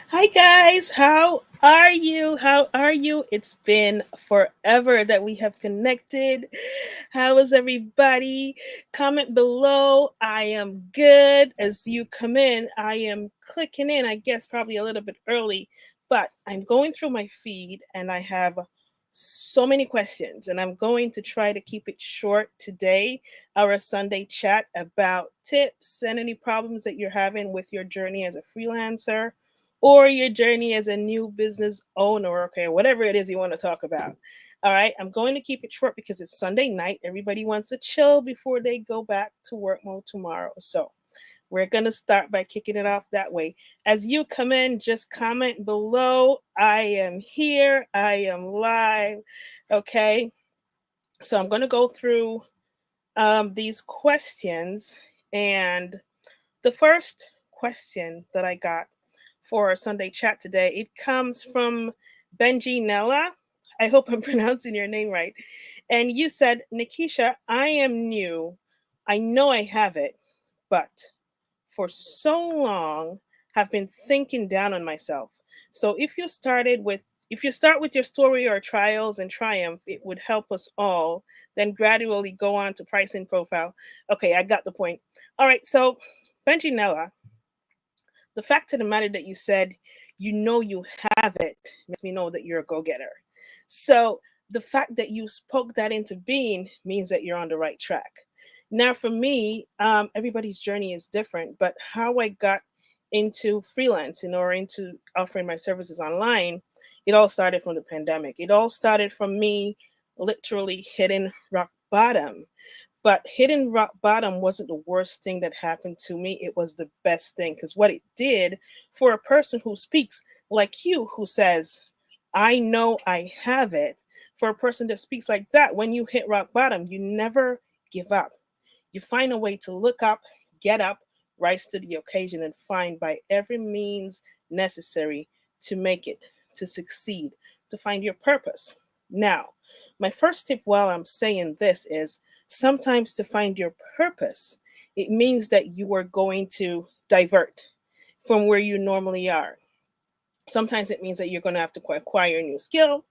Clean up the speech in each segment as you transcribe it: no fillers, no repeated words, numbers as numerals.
Hi guys, how are you? How are you? It's been forever that we have connected. How is everybody? Comment below. I am good. As you come in, I am clicking in, I guess probably a little bit early, but I'm going through my feed and I have so many questions and I'm going to try to keep it short today. Our Sunday chat about tips and any problems that you're having with your journey as a freelancer or your journey as a new business owner, okay, whatever it is you want to talk about. All right, I'm going to keep it short because it's Sunday night. Everybody wants to chill before they go back to work mode tomorrow. So we're going to start by kicking it off that way. As you come in, just comment below. I am here, I am live. Okay, so I'm going to go through these questions. And the first question that I got for our Sunday chat today. It comes from Benji Nella. I hope I'm pronouncing your name right. And you said, Nikisha, I am new. I know I have it, but for so long have been thinking down on myself. So if you start with your story or trials and triumph, it would help us all. Then gradually go on to pricing profile. Okay, I got the point. All right, so Benji Nella, the fact of the matter that you said you know you have it makes me know that you're a go-getter. So the fact that you spoke that into being means that you're on the right track. Now for me, everybody's journey is different, but how I got into freelancing or into offering my services online, it all started from the pandemic. It all started from me literally hitting rock bottom. But hitting rock bottom wasn't the worst thing that happened to me. It was the best thing because what it did for a person who speaks like you, who says, I know I have it, for a person that speaks like that, when you hit rock bottom, you never give up. You find a way to look up, get up, rise to the occasion, and find by every means necessary to make it, to succeed, to find your purpose. Now, my first tip while I'm saying this is sometimes to find your purpose, it means that you are going to divert from where you normally are. Sometimes it means that you're going to have to acquire a new skill.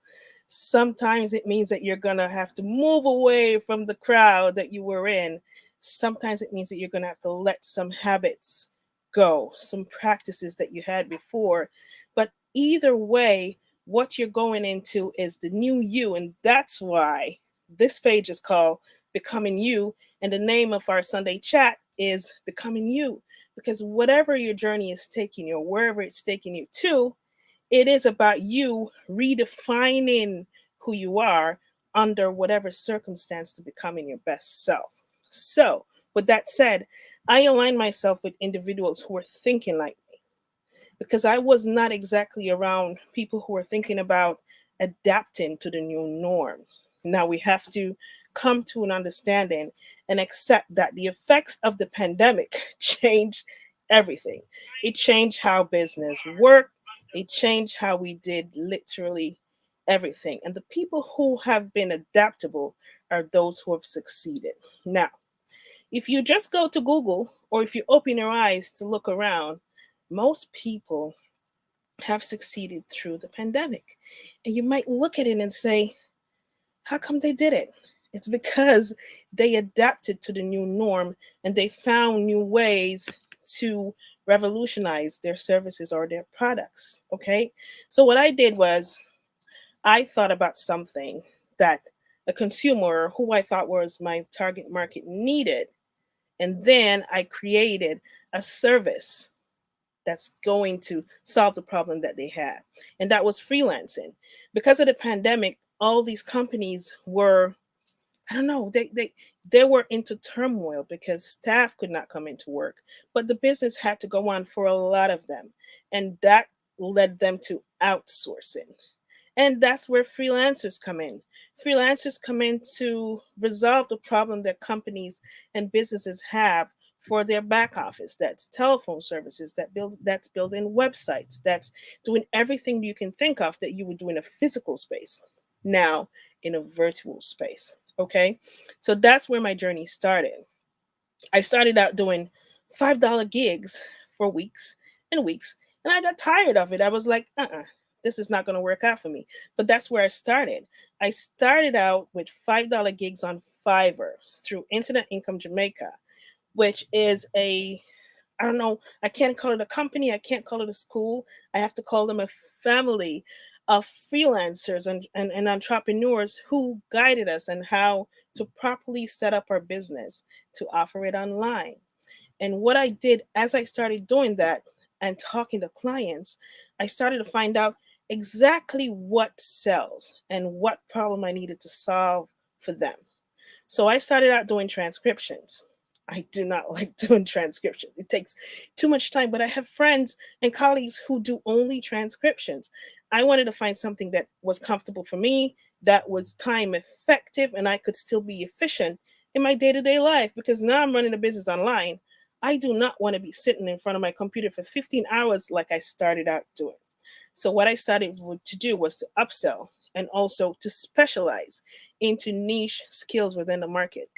Sometimes it means that you're going to have to move away from the crowd that you were in. Sometimes it means that you're going to have to let some habits go, some practices that you had before. But either way, what you're going into is the new you. And that's why this page is called Becoming You. And the name of our Sunday chat is Becoming You. Because whatever your journey is taking you, or wherever it's taking you to, it is about you redefining who you are under whatever circumstance to becoming your best self. So, with that said, I align myself with individuals who are thinking like me because I was not exactly around people who were thinking about adapting to the new norm. Now we have to come to an understanding and accept that the effects of the pandemic changed everything. It changed how business worked, it changed how we did literally everything. And the people who have been adaptable are those who have succeeded. Now, if you just go to Google or if you open your eyes to look around, most people have succeeded through the pandemic. And you might look at it and say, how come they did it? It's because they adapted to the new norm and they found new ways to revolutionize their services or their products. Okay. So, what I did was I thought about something that a consumer who I thought was my target market needed. And then I created a service that's going to solve the problem that they had. And that was freelancing. Because of the pandemic, all these companies were, I don't know, they were into turmoil because staff could not come into work. But the business had to go on for a lot of them. And that led them to outsourcing. And that's where freelancers come in. Freelancers come in to resolve the problem that companies and businesses have for their back office. That's telephone services, that's building websites, that's doing everything you can think of that you would do in a physical space. Now in a virtual space. Okay. So that's where my journey started. I started out doing $5 gigs for weeks and weeks. And I got tired of it. I was like, this is not going to work out for me. But that's where I started. I started out with $5 gigs on Fiverr through Internet Income Jamaica, which is I don't know, I can't call it a company, I can't call it a school. I have to call them a family of freelancers and entrepreneurs who guided us on how to properly set up our business to offer it online. And what I did as I started doing that and talking to clients, I started to find out exactly what sells and what problem I needed to solve for them. So I started out doing transcriptions. I do not like doing transcription. It takes too much time, but I have friends and colleagues who do only transcriptions. I wanted to find something that was comfortable for me, that was time effective, and I could still be efficient in my day to day life because now I'm running a business online. I do not want to be sitting in front of my computer for 15 hours like I started out doing. So what I started to do was to upsell and also to specialize into niche skills within the market.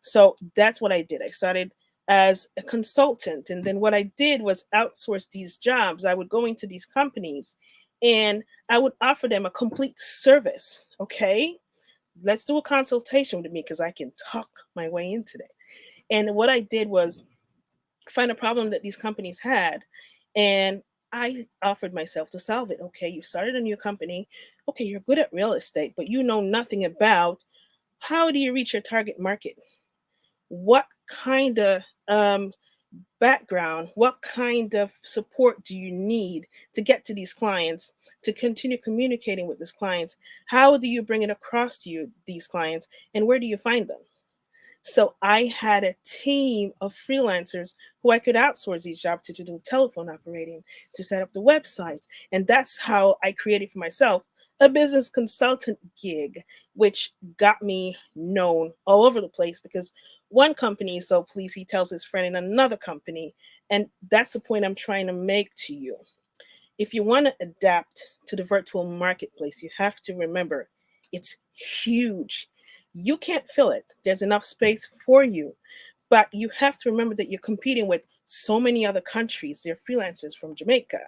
So that's what I did. I started as a consultant, and then what I did was outsource these jobs. I would go into these companies and I would offer them a complete service. Okay, let's do a consultation with me because I can talk my way into it. And what I did was find a problem that these companies had, and I offered myself to solve it. Okay, you started a new company. Okay, you're good at real estate, but you know nothing about how do you reach your target market? What kind of background, what kind of support do you need to get to these clients, to continue communicating with these clients? How do you bring it across to these clients, and where do you find them? So I had a team of freelancers who I could outsource these jobs to do telephone operating, to set up the websites. And that's how I created for myself a business consultant gig, which got me known all over the place because one company is so pleased he tells his friend in another company. And that's the point I'm trying to make to you. If you want to adapt to the virtual marketplace, you have to remember it's huge. You can't fill it, there's enough space for you. But you have to remember that you're competing with so many other countries. They're freelancers from Jamaica,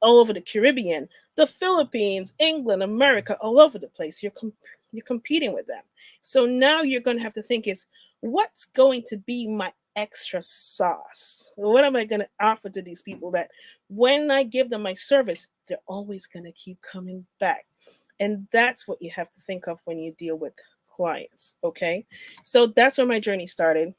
all over the Caribbean, the Philippines, England, America, all over the place. You're competing with them. So now you're going to have to think is what's going to be my extra sauce? What am I going to offer to these people that when I give them my service, they're always going to keep coming back? And that's what you have to think of when you deal with clients. Okay. So that's where my journey started.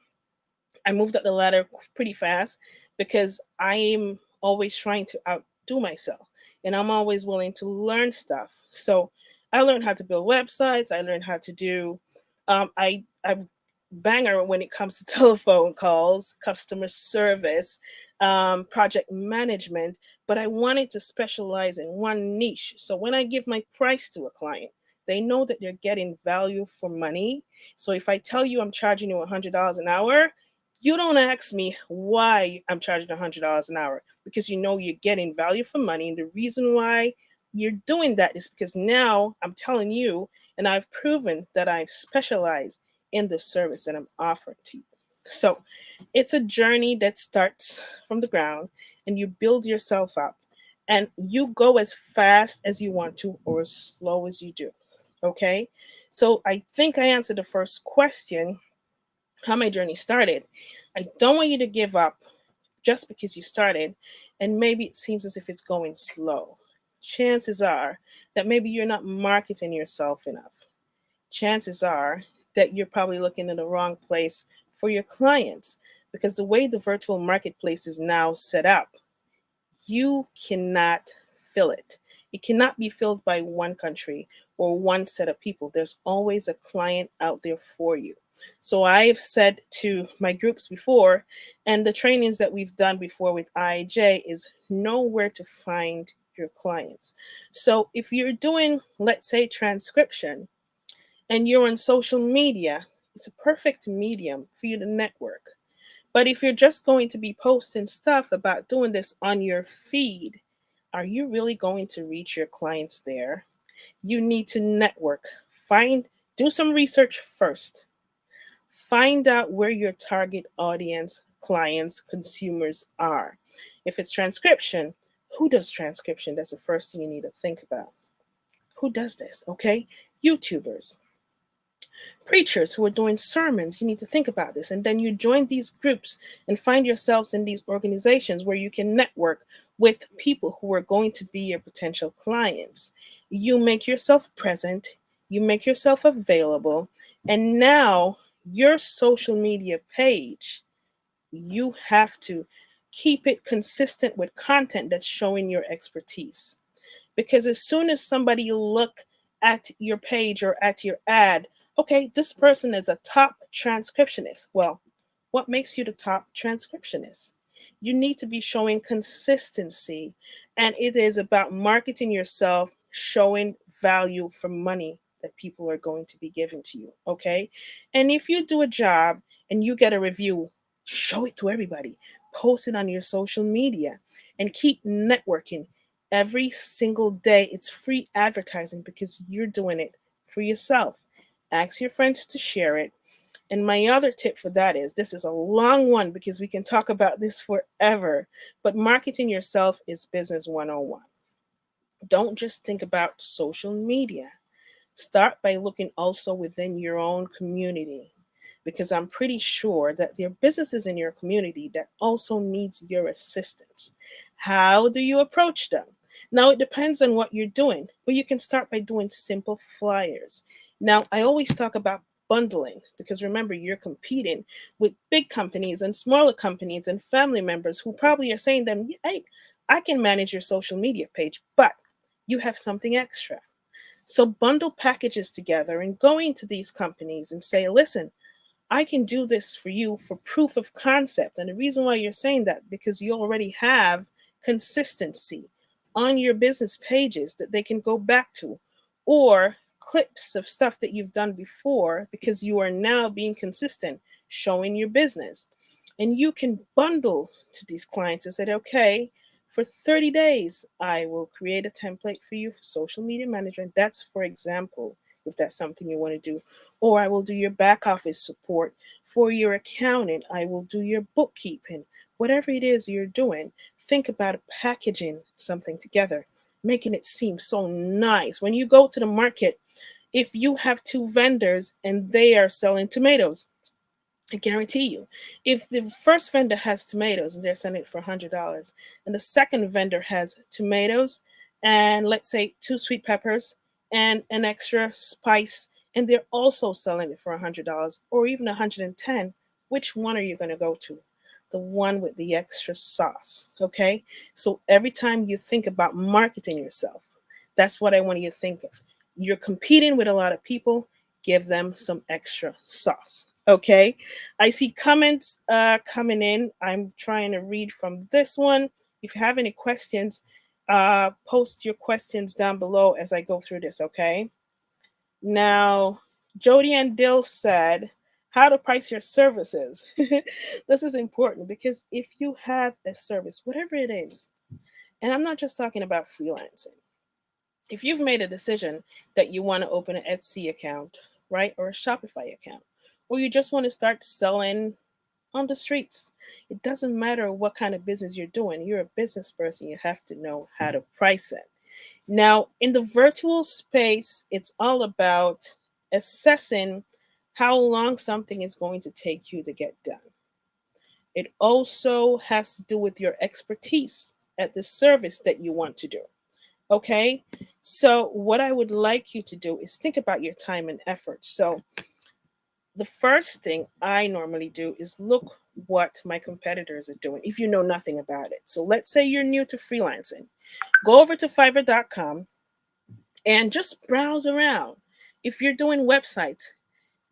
I moved up the ladder pretty fast because I'm always trying to outdo myself and I'm always willing to learn stuff. So I learned how to build websites. I learned how to do, I'm banger when it comes to telephone calls, customer service, project management, but I wanted to specialize in one niche. So when I give my price to a client, they know that they're getting value for money. So if I tell you I'm charging you $100 an hour, you don't ask me why I'm charging $100 an hour because you know you're getting value for money. And the reason why you're doing that is because now I'm telling you, and I've proven that I've specialized in the service that I'm offering to you. So it's a journey that starts from the ground and you build yourself up and you go as fast as you want to or as slow as you do. Okay. So I think I answered the first question, how my journey started. I don't want you to give up just because you started and maybe it seems as if it's going slow. Chances are that maybe you're not marketing yourself enough. Chances are that you're probably looking in the wrong place for your clients because the way the virtual marketplace is now set up, you cannot fill it. It cannot be filled by one country or one set of people. There's always a client out there for you. So I have said to my groups before, and the trainings that we've done before with IJ is know where to find your clients. So if you're doing, let's say, transcription and you're on social media, it's a perfect medium for you to network. But if you're just going to be posting stuff about doing this on your feed, are you really going to reach your clients there? You need to network. Do some research first. Find out where your target audience, clients, consumers are. If it's transcription, Who does transcription? That's the first thing you need to think about. Who does this? Okay. YouTubers, preachers who are doing sermons. You need to think about this. And then you join these groups and find yourselves in these organizations where you can network with people who are going to be your potential clients. You make yourself present, you make yourself available, and now your social media page, you have to keep it consistent with content that's showing your expertise. Because as soon as somebody look at your page or at your ad, okay, this person is a top transcriptionist. Well, what makes you the top transcriptionist? You need to be showing consistency, and it is about marketing yourself, showing value for money that people are going to be giving to you. Okay. And if you do a job and you get a review, show it to everybody, post it on your social media, and keep networking every single day. It's free advertising because you're doing it for yourself. Ask your friends to share it. And my other tip for that is, this is a long one because we can talk about this forever, but marketing yourself is business 101. Don't just think about social media. Start by looking also within your own community, because I'm pretty sure that there are businesses in your community that also needs your assistance. How do you approach them? Now it depends on what you're doing, but you can start by doing simple flyers. Now I always talk about bundling because remember, you're competing with big companies and smaller companies and family members who probably are saying to them, hey, I can manage your social media page, but you have something extra. So bundle packages together and go into these companies and say, listen, I can do this for you for proof of concept. And the reason why you're saying that, because you already have consistency on your business pages that they can go back to, or clips of stuff that you've done before because you are now being consistent, showing your business. And you can bundle to these clients and say, okay, for 30 days, I will create a template for you for social media management. That's, for example, if that's something you want to do. Or I will do your back office support for your accountant. I will do your bookkeeping. Whatever it is you're doing, think about packaging something together, making it seem so nice. When you go to the market, if you have two vendors and they are selling tomatoes, I guarantee you, if the first vendor has tomatoes and they're selling it for $100, and the second vendor has tomatoes and let's say two sweet peppers and an extra spice, and they're also selling it for $100 or even 110, which one are you going to go to? The one with the extra sauce. Okay. So every time you think about marketing yourself, that's what I want you to think of. You're competing with a lot of people, give them some extra sauce. Okay. I see comments coming in. I'm trying to read from this one. If you have any questions, post your questions down below as I go through this. Okay. Now, Jody and Dill said, how to price your services. This is important because if you have a service, whatever it is, and I'm not just talking about freelancing, if you've made a decision that you want to open an Etsy account, right, or a Shopify account, or you just want to start selling on the streets, it doesn't matter what kind of business you're doing. You're a business person. You have to know how to price it. Now, in the virtual space, it's all about assessing how long something is going to take you to get done. It also has to do with your expertise at the service that you want to do. Okay. So, what I would like you to do is think about your time and effort. So, the first thing I normally do is look what my competitors are doing if you know nothing about it. So, let's say you're new to freelancing, go over to fiverr.com and just browse around. If you're doing websites,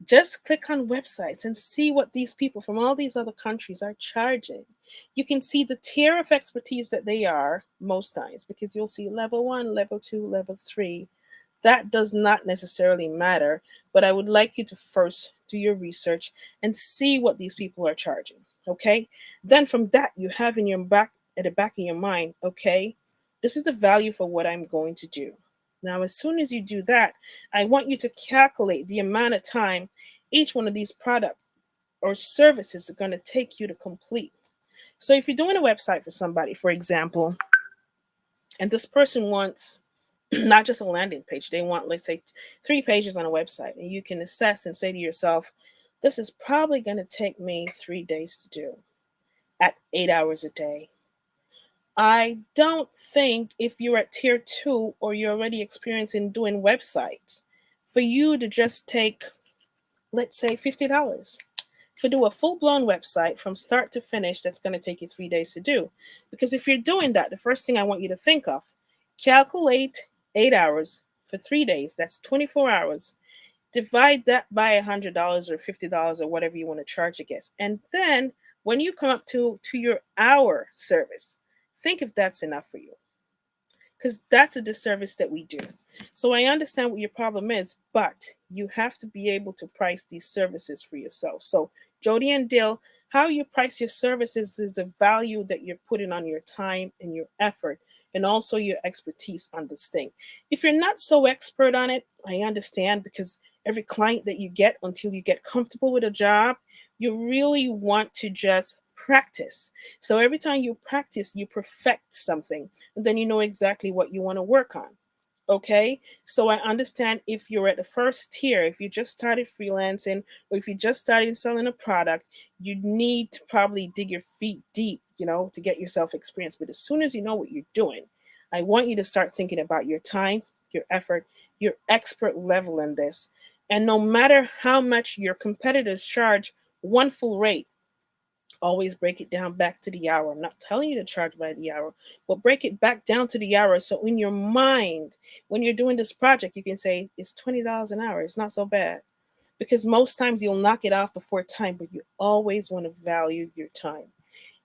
just click on websites and see what these people from all these other countries are charging. You can see the tier of expertise that they are most times because you'll see level 1, level 2, level 3. That does not necessarily matter, but I would like you to first do your research and see what these people are charging. Okay? Then from that, you have in your back at the back of your mind, okay, this is the value for what I'm going to do. Now, as soon as you do that, I want you to calculate the amount of time each one of these products or services are going to take you to complete. So if you're doing a website for somebody, for example, And this person wants not just a landing page, they want, let's say, 3 pages on a website. And you can assess and say to yourself, this is probably going to take me 3 days to do at 8 hours a day. I don't think if you're at tier 2 or you're already experiencing doing websites, for you to just take, let's say, $50 to do a full blown website from start to finish, that's going to take you 3 days to do. Because if you're doing that, the first thing I want you to think of, calculate 8 hours for 3 days, that's 24 hours. Divide that by $100 or $50 or whatever you want to charge against. And then when you come up to your hour service, think if that's enough for you, because that's a disservice that we do. So I understand what your problem is, but you have to be able to price these services for yourself. So Jody and Dill, how you price your services is the value that you're putting on your time and your effort, and also your expertise on this thing. If you're not so expert on it, I understand, because every client that you get, until you get comfortable with a job, you really want to just practice. So every time you practice, you perfect something, and then you know exactly what you want to work on. Okay, so I understand if you're at the first tier, if you just started freelancing, or if you just started selling a product, you need to probably dig your feet deep, to get yourself experience. But as soon as you know what you're doing, I want you to start thinking about your time, your effort, your expert level in this. And no matter how much your competitors charge one full rate, always break it down back to the hour. I'm not telling you to charge by the hour, but break it back down to the hour. So in your mind, when you're doing this project, you can say it's $20 an hour. It's not so bad, because most times you'll knock it off before time, but you always want to value your time.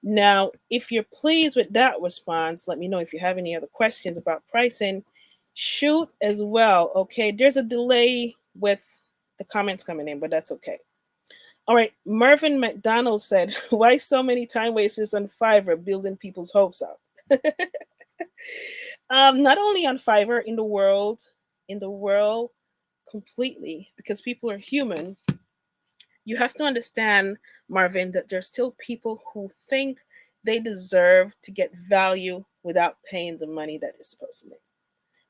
Now, if you're pleased with that response, let me know. If you have any other questions about pricing, shoot as well. Okay, there's a delay with the comments coming in, but that's okay. All right, Mervyn McDonald said, why so many time wasters on Fiverr building people's hopes up? Not only on Fiverr, in the world completely, because people are human. You have to understand, Marvin, that there's still people who think they deserve to get value without paying the money that they're supposed to make.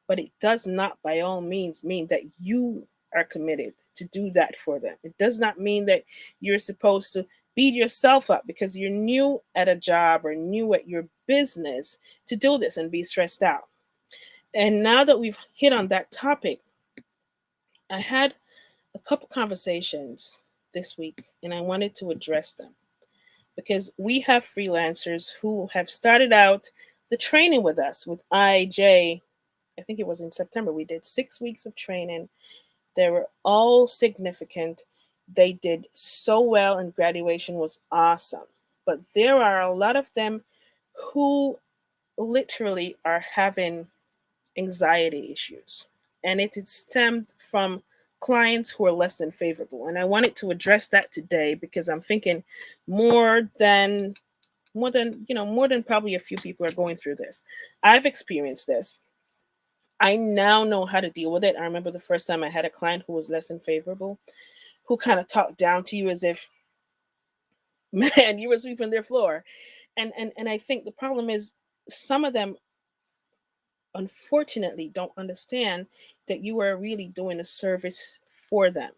But it does not by all means mean that you are committed to do that for them. It does not mean that you're supposed to beat yourself up because you're new at a job or new at your business to do this and be stressed out. And now that we've hit on that topic, I had a couple conversations this week and I wanted to address them, because we have freelancers who have started out the training with us with IJ. I think it was in September. We did 6 weeks of training. They were all significant. They did so well, and graduation was awesome. But there are a lot of them who literally are having anxiety issues, and it is stemmed from clients who are less than favorable. And I wanted to address that today because I'm thinking more than probably a few people are going through this. I've experienced this. I now know how to deal with it. I remember the first time I had a client who was less than favorable, who kind of talked down to you as if, man, you were sweeping their floor. And I think the problem is, some of them unfortunately don't understand that you are really doing a service for them.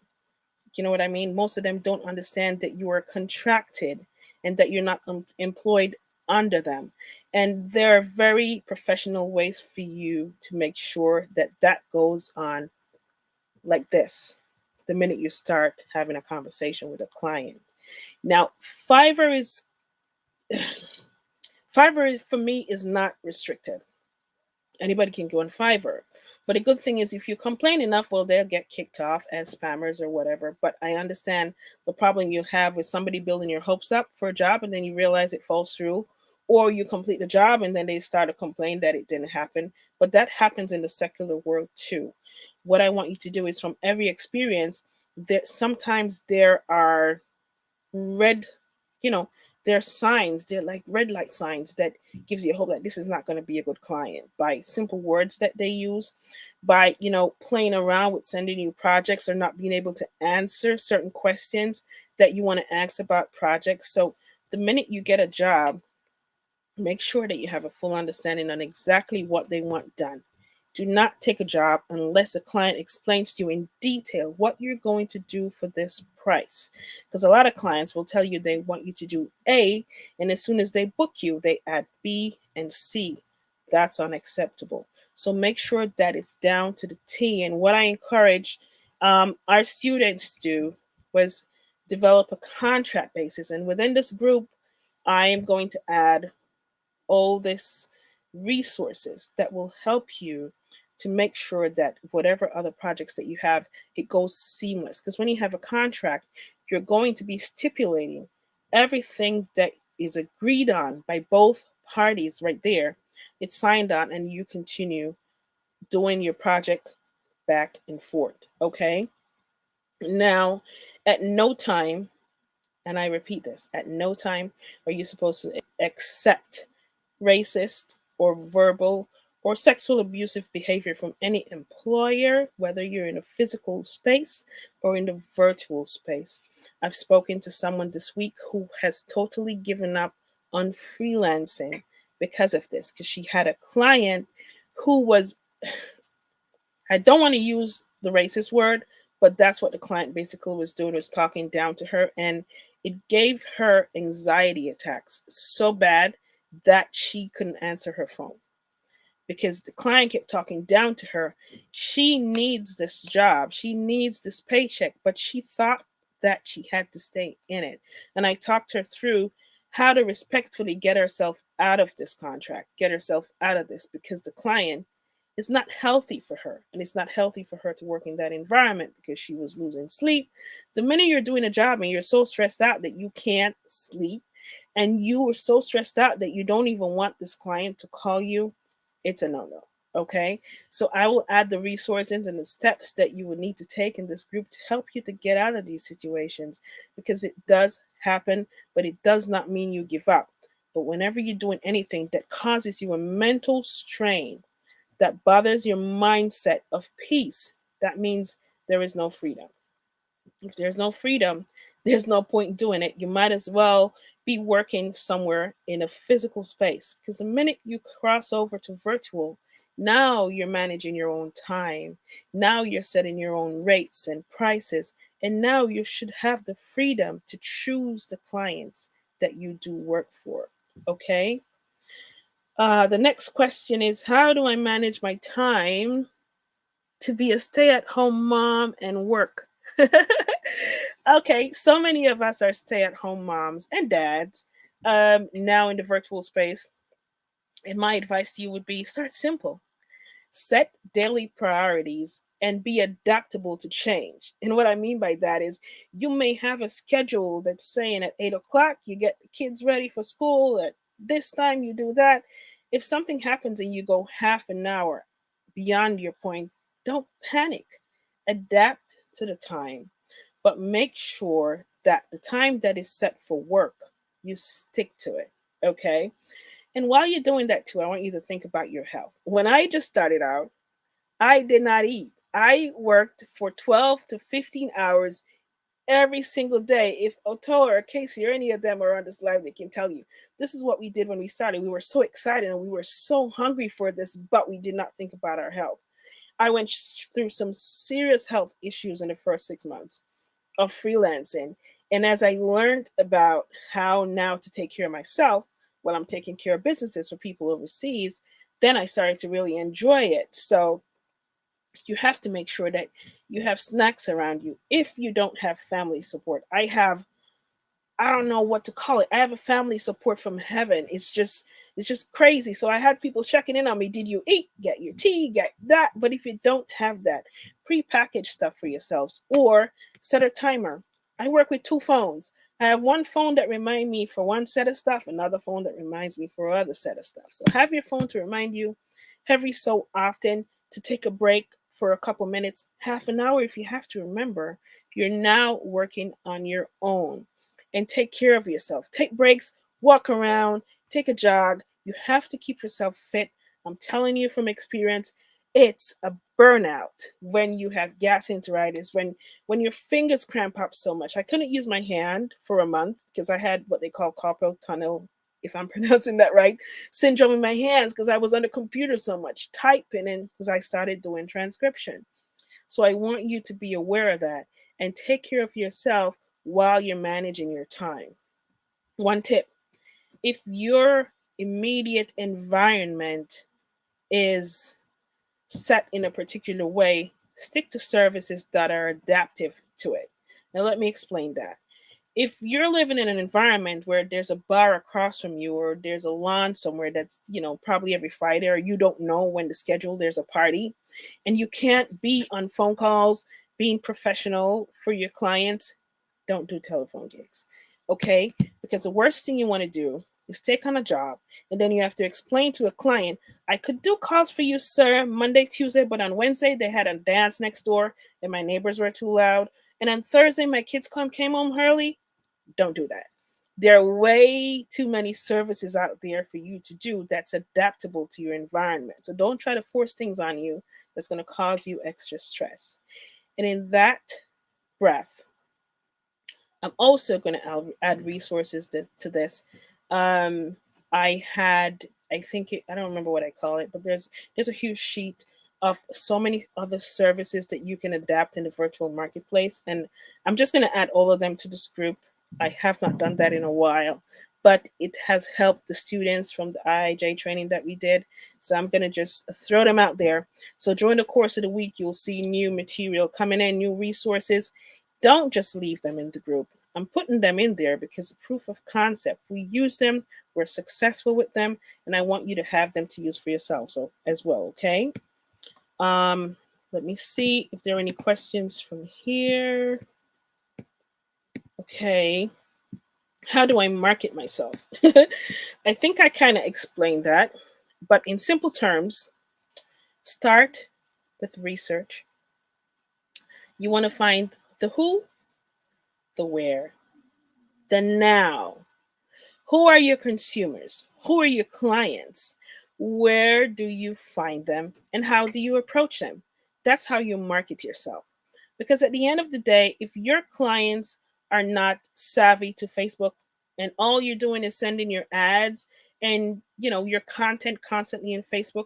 You know what I mean? Most of them don't understand that you are contracted and that you're not employed under them. And there are very professional ways for you to make sure that that goes on like this the minute you start having a conversation with a client. Now, Fiverr is Fiverr for me is not restricted. Anybody can go on Fiverr. But a good thing is, if you complain enough, well, they'll get kicked off as spammers or whatever. But I understand the problem you have with somebody building your hopes up for a job and then you realize it falls through, or you complete the job and then they start to complain that it didn't happen. But that happens in the secular world too. What I want you to do is, from every experience, that sometimes there are red, you know, there are signs, they're like red light signs that gives you hope that this is not going to be a good client, by simple words that they use, by, playing around with sending you projects or not being able to answer certain questions that you want to ask about projects. So the minute you get a job, Make sure that you have a full understanding on exactly what they want done. Do not take a job unless the client explains to you in detail what you're going to do for this price. Because a lot of clients will tell you they want you to do A, and as soon as they book you, they add B and C. That's unacceptable. So make sure that it's down to the T. And what I encourage our students to do was develop a contract basis. And within this group, I am going to add all these resources that will help you to make sure that whatever other projects that you have, it goes seamless. Because when you have a contract, you're going to be stipulating everything that is agreed on by both parties right there. It's signed on, and you continue doing your project back and forth. Okay. Now, at no time, and I repeat this, at no time are you supposed to accept racist or verbal or sexual abusive behavior from any employer, whether you're in a physical space or in the virtual space. I've spoken to someone this week who has totally given up on freelancing because of this, because she had a client who was, I don't want to use the racist word, but that's what the client basically was doing, was talking down to her, and it gave her anxiety attacks so bad that she couldn't answer her phone because the client kept talking down to her. She needs this job, she needs this paycheck, but she thought that she had to stay in it. And I talked her through how to respectfully get herself out of this contract, get herself out of this, because the client is not healthy for her. And it's not healthy for her to work in that environment because she was losing sleep. The minute you're doing a job and you're so stressed out that you can't sleep, and you are so stressed out that you don't even want this client to call you, it's a no-no. Okay. So I will add the resources and the steps that you would need to take in this group to help you to get out of these situations, because it does happen, but it does not mean you give up. But whenever you're doing anything that causes you a mental strain, that bothers your mindset of peace, that means there is no freedom. If there's no freedom, there's no point in doing it. You might as well be working somewhere in a physical space, because the minute you cross over to virtual, now you're managing your own time. Now you're setting your own rates and prices. And now you should have the freedom to choose the clients that you do work for. Okay. The next question is, how do I manage my time to be a stay at home mom and work? Okay, so many of us are stay at home moms and dads now in the virtual space. And my advice to you would be, start simple, set daily priorities, and be adaptable to change. And what I mean by that is, you may have a schedule that's saying at 8 o'clock you get the kids ready for school, at this time you do that. If something happens and you go half an hour beyond your point, don't panic. Adapt to the time, but make sure that the time that is set for work, you stick to it. Okay. And while you're doing that too, I want you to think about your health. When I just started out, I did not eat. I worked for 12 to 15 hours every single day. If Otoa or Casey or any of them are on this live, they can tell you this is what we did when we started. We were so excited and we were so hungry for this, but we did not think about our health. I went through some serious health issues in the first 6 months of freelancing. And as I learned about how now to take care of myself while I'm taking care of businesses for people overseas, then I started to really enjoy it. So you have to make sure that you have snacks around you. If you don't have family support, I don't know what to call it. I have a family support from heaven. It's just crazy. So I had people checking in on me. Did you eat? Get your tea, get that. But if you don't have that, pre-package stuff for yourselves or set a timer. I work with two phones. I have one phone that reminds me for one set of stuff, another phone that reminds me for another set of stuff. So have your phone to remind you every so often to take a break for a couple minutes, half an hour if you have to. Remember, you're now working on your own, and take care of yourself. Take breaks, walk around, take a jog. You have to keep yourself fit. I'm telling you from experience, it's a burnout when you have gastroenteritis, when your fingers cramp up so much. I couldn't use my hand for a month because I had what they call carpal tunnel if I'm pronouncing that right, syndrome in my hands because I was on the computer so much typing and because I started doing transcription. So I want you to be aware of that and take care of yourself while you're managing your time. One tip: if your immediate environment is set in a particular way, stick to services that are adaptive to it. Now, let me explain that. If you're living in an environment where there's a bar across from you or there's a lawn somewhere that's, probably every Friday, or you don't know when to schedule there's a party, and you can't be on phone calls being professional for your clients, don't do telephone gigs. Okay? Because the worst thing you want to do is take on a job and then you have to explain to a client, I could do calls for you, sir, Monday, Tuesday, but on Wednesday they had a dance next door and my neighbors were too loud. And on Thursday my kids came home early. Don't do that. There are way too many services out there for you to do that's adaptable to your environment. So don't try to force things on you that's going to cause you extra stress. And in that breath, I'm also going to add resources to this. Um, I had, I think I don't remember what I call it, but there's a huge sheet of so many other services that you can adapt in the virtual marketplace, and I'm just going to add all of them to this group. I have not done that in a while, but it has helped the students from the IIJ training that we did. So I'm going to just throw them out there. So during the course of the week, you'll see new material coming in, new resources. Don't just leave them in the group. I'm putting them in there because proof of concept. We use them, we're successful with them, and I want you to have them to use for yourself so as well, okay? Um, Let me see if there are any questions from here. Okay. How do I market myself? I think I kind of explained that, but in simple terms, start with research. You want to find the who, the where, the now. Who are your consumers? Who are your clients? Where do you find them? And how do you approach them? That's how you market yourself. Because at the end of the day, if your clients are not savvy to Facebook and all you're doing is sending your ads and your content constantly in Facebook,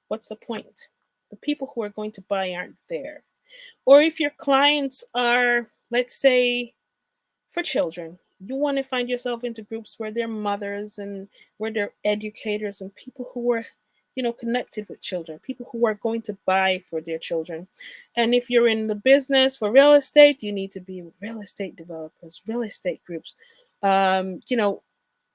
what's the point? The people who are going to buy aren't there. Or if your clients are, let's say, for children, you want to find yourself into groups where they're mothers and where they're educators and people who are connected with children, people who are going to buy for their children. And if you're in the business for real estate, you need to be with real estate developers, real estate groups, um, you know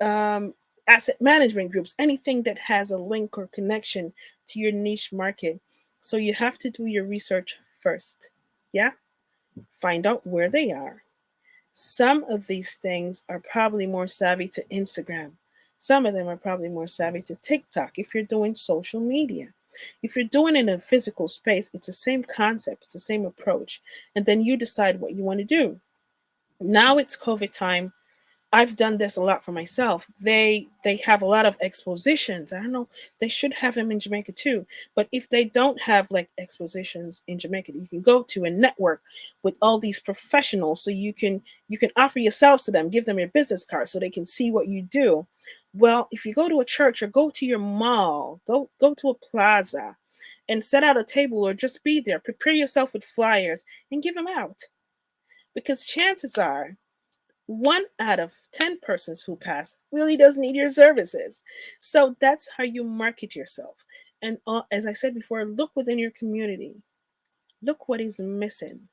um, asset management groups, anything that has a link or connection to your niche market. So you have to do your research first. Yeah, find out where they are. Some of these things are probably more savvy to Instagram. Some of them are probably more savvy to TikTok if you're doing social media. If you're doing it in a physical space, it's the same concept, it's the same approach. And then you decide what you want to do. Now it's COVID time. I've done this a lot for myself. They have a lot of expositions. I don't know. They should have them in Jamaica too. But if they don't have like expositions in Jamaica, you can go to a network with all these professionals, so you can offer yourselves to them, give them your business card so they can see what you do. Well, if you go to a church or go to your mall, go to a plaza, and set out a table or just be there. Prepare yourself with flyers and give them out, because chances are 1 out of 10 persons who pass really does need your services. So that's how you market yourself. And as I said before, look within your community. Look what is missing.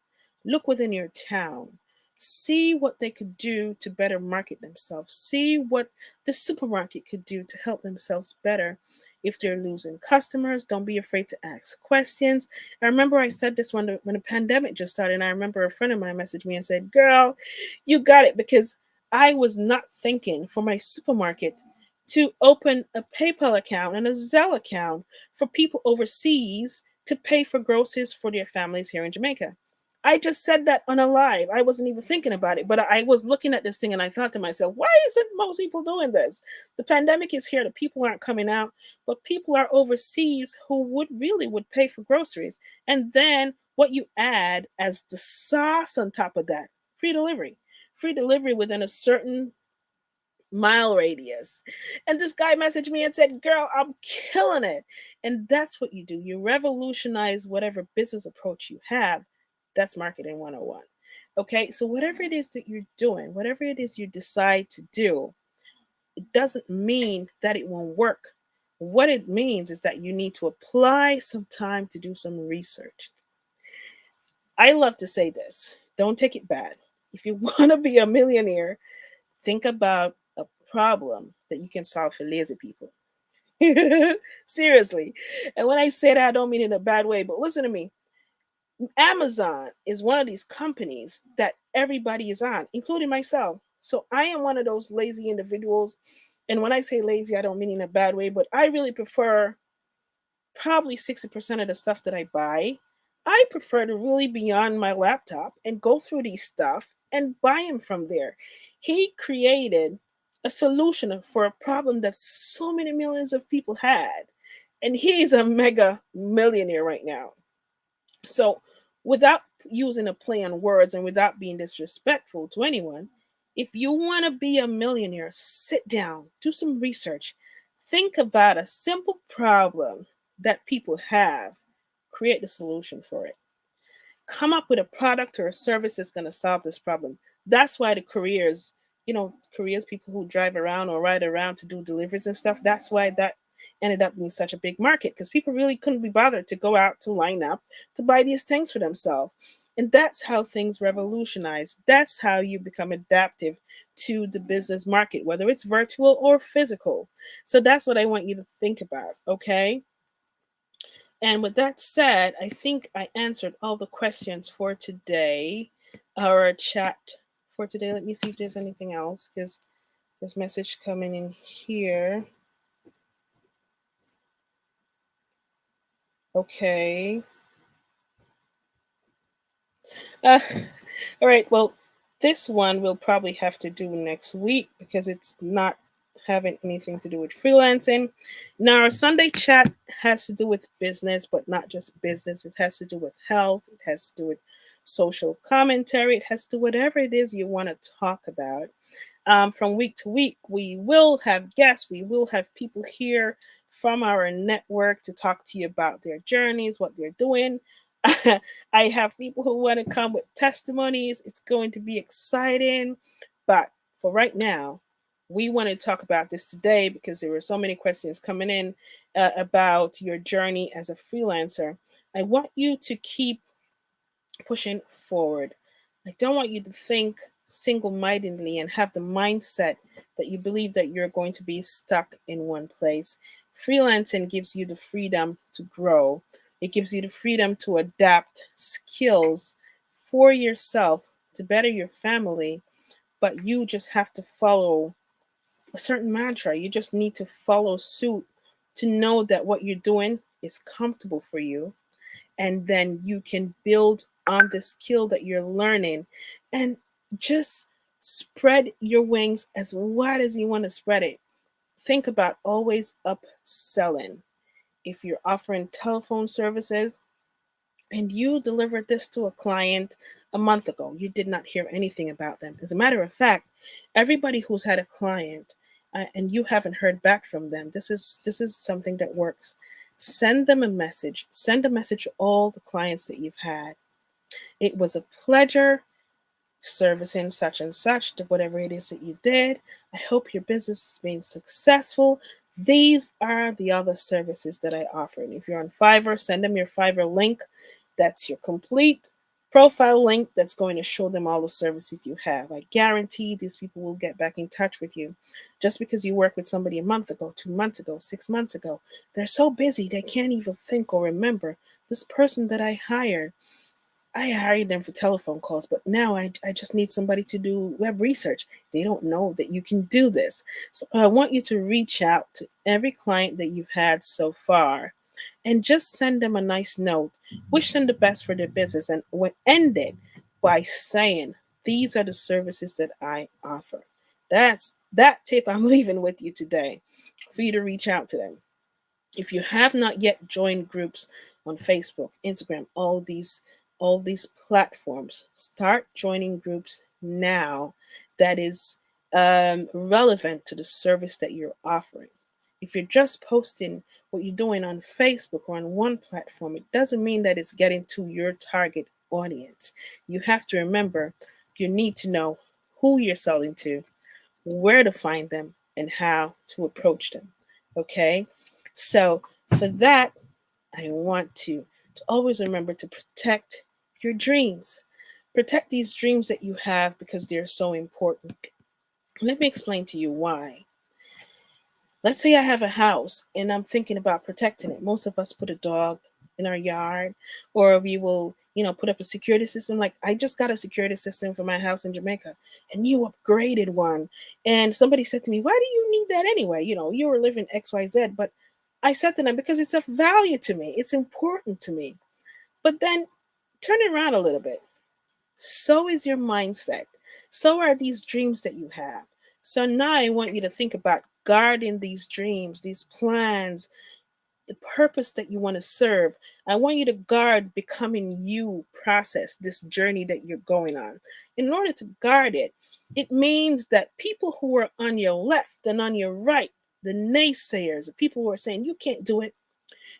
Look within your town. See what they could do to better market themselves. See what the supermarket could do to help themselves better. If they're losing customers, don't be afraid to ask questions. I remember I said this when the pandemic just started, and I remember a friend of mine messaged me and said, "Girl, you got it," because I was not thinking for my supermarket to open a PayPal account and a Zelle account for people overseas to pay for groceries for their families here in Jamaica. I just said that on a live. I wasn't even thinking about it, but I was looking at this thing and I thought to myself, why isn't most people doing this? The pandemic is here, the people aren't coming out, but people are overseas who would pay for groceries. And then what you add as the sauce on top of that, free delivery. Free delivery within a certain mile radius. And this guy messaged me and said, "Girl, I'm killing it." And that's what you do. You revolutionize whatever business approach you have. That's marketing 101. Okay, so whatever it is that you're doing, whatever it is you decide to do, it doesn't mean that it won't work. What it means is that you need to apply some time to do some research. I love to say this, don't take it bad. If you want to be a millionaire, think about a problem that you can solve for lazy people. Seriously. And when I say that, I don't mean it in a bad way, but listen to me. Amazon is one of these companies that everybody is on, including myself. So I am one of those lazy individuals. And when I say lazy, I don't mean in a bad way, but I really prefer probably 60% of the stuff that I buy. I prefer to really be on my laptop and go through these stuff and buy them from there. He created a solution for a problem that so many millions of people had. And he's a mega millionaire right now. So, without using a play on words and without being disrespectful to anyone, if you want to be a millionaire, sit down, do some research, think about a simple problem that people have, create the solution for it. Come up with a product or a service that's going to solve this problem. That's why the careers, careers, people who drive around or ride around to do deliveries and stuff, that's why that ended up being such a big market because people really couldn't be bothered to go out to line up to buy these things for themselves. And that's how things revolutionize. That's how you become adaptive to the business market, whether it's virtual or physical. So that's what I want you to think about, okay? And with that said, I think I answered all the questions for today, our chat for today. Let me see if there's anything else because there's message coming in here. Okay. Uh, all right. Well, this one we'll probably have to do next week because it's not having anything to do with freelancing. Now, our Sunday chat has to do with business, but not just business. It has to do with health. It has to do with social commentary. It has to do whatever it is you want to talk about. From week to week, we will have guests. We will have people here from our network to talk to you about their journeys, what they're doing. I have people who want to come with testimonies. It's going to be exciting. But for right now, we want to talk about this today because there were so many questions coming in about your journey as a freelancer. I want you to keep pushing forward. I don't want you to think single mindedly and have the mindset that you believe that you're going to be stuck in one place. Freelancing gives you the freedom to grow, it gives you the freedom to adapt skills for yourself to better your family, but you just have to follow a certain mantra. You just need to follow suit to know that what you're doing is comfortable for you, and then you can build on the skill that you're learning and just spread your wings as wide as you want to spread it. Think about always upselling. If you're offering telephone services and you delivered this to a client a month ago, you did not hear anything about them. As a matter of fact, everybody who's had a client and you haven't heard back from them, this is something that works. Send them a message. Send a message to all the clients that you've had. It was a pleasure servicing such and such to whatever it is that you did. I hope your business is being successful. These are the other services that I offer. And if you're on Fiverr, send them your Fiverr link. That's your complete profile link that's going to show them all the services you have. I guarantee these people will get back in touch with you. Just because you worked with somebody a month ago, 2 months ago, 6 months ago, they're so busy they can't even think or remember this person that I hired them for telephone calls, but now I just need somebody to do web research. They don't know that you can do this. So I want you to reach out to every client that you've had so far and just send them a nice note. Wish them the best for their business and end it by saying, these are the services that I offer. That's that tip I'm leaving with you today for you to reach out to them. If you have not yet joined groups on Facebook, Instagram, all these platforms, start joining groups now. That is relevant to the service that you're offering. If you're just posting what you're doing on Facebook or on one platform, it doesn't mean that it's getting to your target audience. You have to remember you need to know who you're selling to, where to find them, and how to approach them. Okay? So, for that, I want to always remember to protect your dreams. Protect these dreams that you have because they're so important. Let me explain to you why. Let's say I have a house and I'm thinking about protecting it. Most of us put a dog in our yard, or we will, put up a security system. Like, I just got a security system for my house in Jamaica, a new upgraded one. And somebody said to me, "Why do you need that anyway? You were living XYZ." But I said to them, because it's of value to me, it's important to me. But then turn it around a little bit. So is your mindset. So are these dreams that you have. So now I want you to think about guarding these dreams, these plans, the purpose that you want to serve. I want you to guard becoming you process, this journey that you're going on. In order to guard it, it means that people who are on your left and on your right, the naysayers, the people who are saying you can't do it,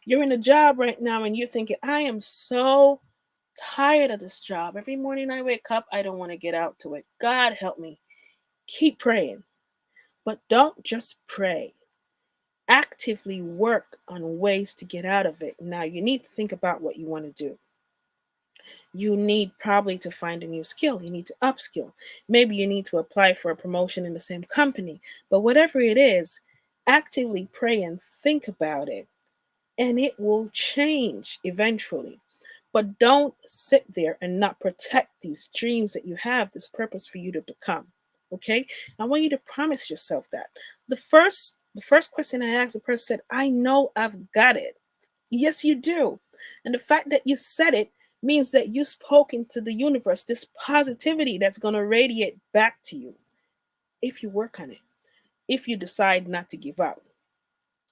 you're in a job right now and you're thinking, I am so tired of this job. Every morning I wake up, I don't want to get out to it. God help me. Keep praying. But don't just pray. Actively work on ways to get out of it. Now, you need to think about what you want to do. You need probably to find a new skill. You need to upskill. Maybe you need to apply for a promotion in the same company. But whatever it is, actively pray and think about it, and it will change eventually. But don't sit there and not protect these dreams that you have, this purpose for you to become. Okay? I want you to promise yourself that. The first question I asked, the person said, I know I've got it. Yes, you do. And the fact that you said it means that you spoke into the universe this positivity that's going to radiate back to you if you work on it, if you decide not to give up.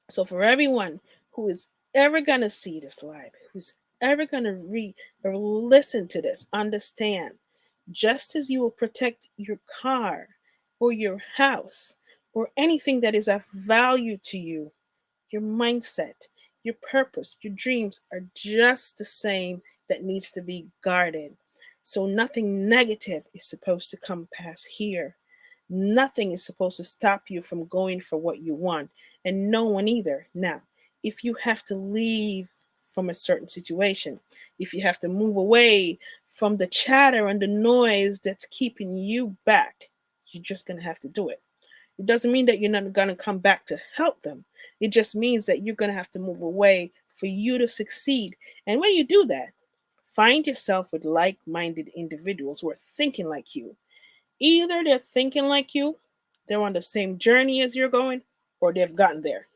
So for everyone who is ever going to see this live, who's ever going to read or listen to this, understand, just as you will protect your car or your house or anything that is of value to you, your mindset, your purpose, your dreams are just the same that needs to be guarded. So nothing negative is supposed to come past here. Nothing is supposed to stop you from going for what you want, and no one either. Now, if you have to leave from a certain situation, if you have to move away from the chatter and the noise that's keeping you back, you're just going to have to do it. It doesn't mean that you're not going to come back to help them. It just means that you're going to have to move away for you to succeed. And when you do that, find yourself with like minded individuals who are thinking like you. Either they're thinking like you, they're on the same journey as you're going, or they've gotten there.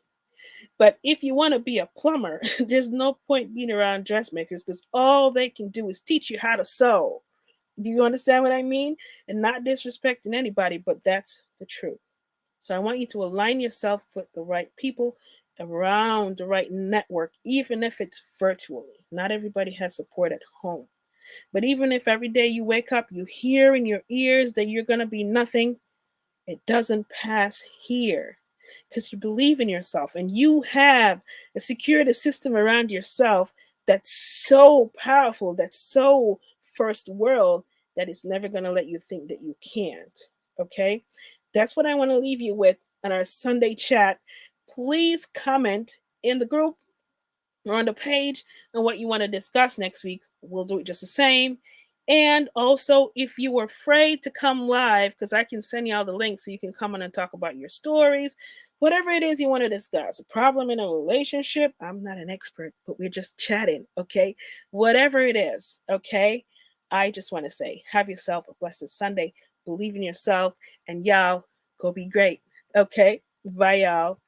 But if you want to be a plumber, there's no point being around dressmakers because all they can do is teach you how to sew. Do you understand what I mean? And not disrespecting anybody, but that's the truth. So I want you to align yourself with the right people around the right network, even if it's virtually. Not everybody has support at home. But even if every day you wake up, you hear in your ears that you're going to be nothing, it doesn't pass here because you believe in yourself and you have a security system around yourself that's so powerful, that's so first world that it's never going to let you think that you can't. Okay? That's what I want to leave you with on our Sunday chat. Please comment in the group or on the page and what you want to discuss next week. We'll do it just the same. And also, if you were afraid to come live, because I can send you all the links so you can come on and talk about your stories, whatever it is you want to discuss, a problem in a relationship. I'm not an expert, but we're just chatting, okay? Whatever it is, okay? I just want to say, have yourself a blessed Sunday. Believe in yourself, and y'all go be great, okay? Bye, y'all.